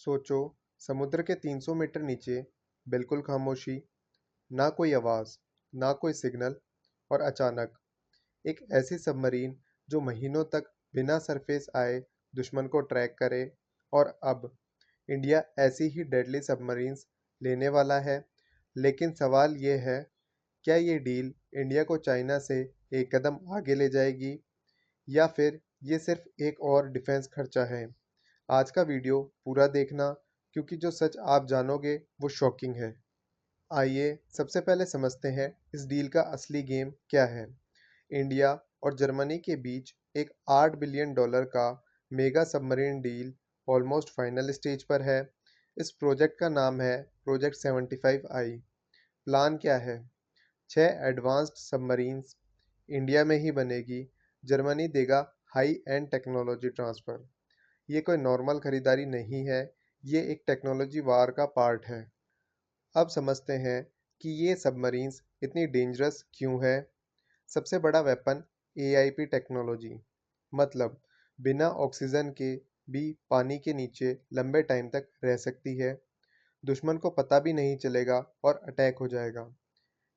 सोचो, समुद्र के 300 मीटर नीचे बिल्कुल खामोशी, ना कोई आवाज़, ना कोई सिग्नल और अचानक एक ऐसी सबमरीन जो महीनों तक बिना सरफेस आए दुश्मन को ट्रैक करे। और अब इंडिया ऐसी ही डेडली सबमरीन्स लेने वाला है। लेकिन सवाल ये है, क्या ये डील इंडिया को चाइना से एक कदम आगे ले जाएगी या फिर ये सिर्फ एक और डिफेंस खर्चा है? आज का वीडियो पूरा देखना, क्योंकि जो सच आप जानोगे वो शॉकिंग है। आइए सबसे पहले समझते हैं इस डील का असली गेम क्या है। इंडिया और जर्मनी के बीच एक $8 बिलियन का mega submarine deal almost final stage पर है। इस प्रोजेक्ट का नाम है प्रोजेक्ट 75I। प्लान क्या है? 6 एडवांस्ड सबमरीन्स इंडिया में ही बनेगी। जर्मनी देगा हाई एंड टेक्नोलॉजी ट्रांसफ़र। ये कोई नॉर्मल खरीदारी नहीं है, ये एक टेक्नोलॉजी वार का पार्ट है। अब समझते हैं कि ये सबमरीन्स इतनी डेंजरस क्यों है। सबसे बड़ा वेपन AIP टेक्नोलॉजी, मतलब बिना ऑक्सीजन के भी पानी के नीचे लंबे टाइम तक रह सकती है। दुश्मन को पता भी नहीं चलेगा और अटैक हो जाएगा।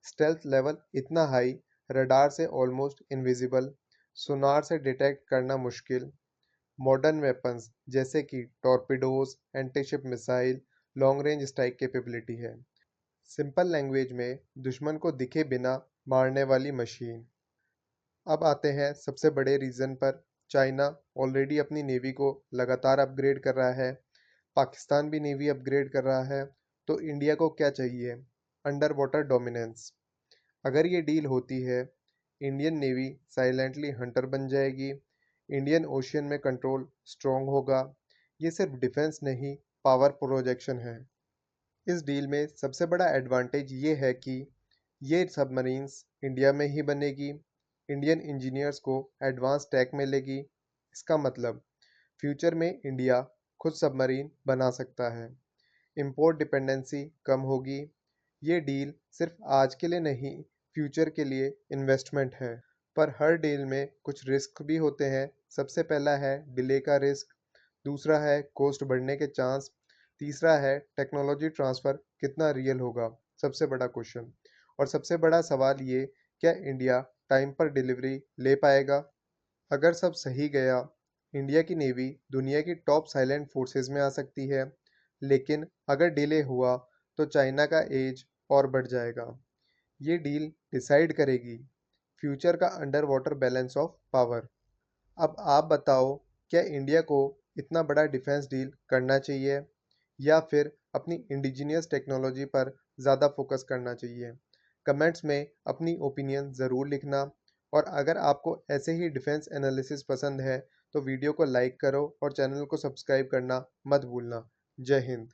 स्टेल्थ लेवल इतना हाई, रडार से ऑलमोस्ट इनविजिबल, सोनार से डिटेक्ट करना मुश्किल। मॉडर्न वेपन्स जैसे कि torpedoes, antiship missile, long range strike capability है। सिंपल लैंग्वेज में दुश्मन को दिखे बिना मारने वाली मशीन। अब आते हैं सबसे बड़े रीज़न पर। चाइना ऑलरेडी अपनी नेवी को लगातार अपग्रेड कर रहा है। पाकिस्तान भी नेवी अपग्रेड कर रहा है। तो इंडिया को क्या चाहिए? Under water dominance. अगर ये डील होती है, इंडियन नेवी साइलेंटली हंटर बन जाएगी। इंडियन ओशियन में कंट्रोल स्ट्रॉन्ग होगा। ये सिर्फ डिफेंस नहीं, पावर प्रोजेक्शन है। इस डील में सबसे बड़ा एडवांटेज ये है कि ये सबमरीन्स इंडिया में ही बनेगी। इंडियन इंजीनियर्स को एडवांस टेक मिलेगी। इसका मतलब फ्यूचर में इंडिया खुद सबमरीन बना सकता है। इंपोर्ट डिपेंडेंसी कम होगी। ये डील सिर्फ आज के लिए नहीं, फ्यूचर के लिए इन्वेस्टमेंट है। पर हर डील में कुछ रिस्क भी होते हैं। सबसे पहला है डिले का रिस्क, दूसरा है कॉस्ट बढ़ने के चांस, तीसरा है टेक्नोलॉजी ट्रांसफ़र कितना रियल होगा, सबसे बड़ा क्वेश्चन। और सबसे बड़ा सवाल ये, क्या इंडिया टाइम पर डिलीवरी ले पाएगा? अगर सब सही गया, इंडिया की नेवी दुनिया की टॉप साइलेंट फोर्सेस में आ सकती है। लेकिन अगर डिले हुआ तो चाइना का एज और बढ़ जाएगा। ये डील डिसाइड करेगी फ्यूचर का under water balance of power. अब आप बताओ, क्या इंडिया को इतना बड़ा डिफेंस डील करना चाहिए या फिर अपनी इंडिजिनियस टेक्नोलॉजी पर ज़्यादा फोकस करना चाहिए? कमेंट्स में अपनी ओपिनियन ज़रूर लिखना। और अगर आपको ऐसे ही डिफेंस एनालिसिस पसंद है तो वीडियो को लाइक करो और चैनल को सब्सक्राइब करना मत भूलना। जय हिंद।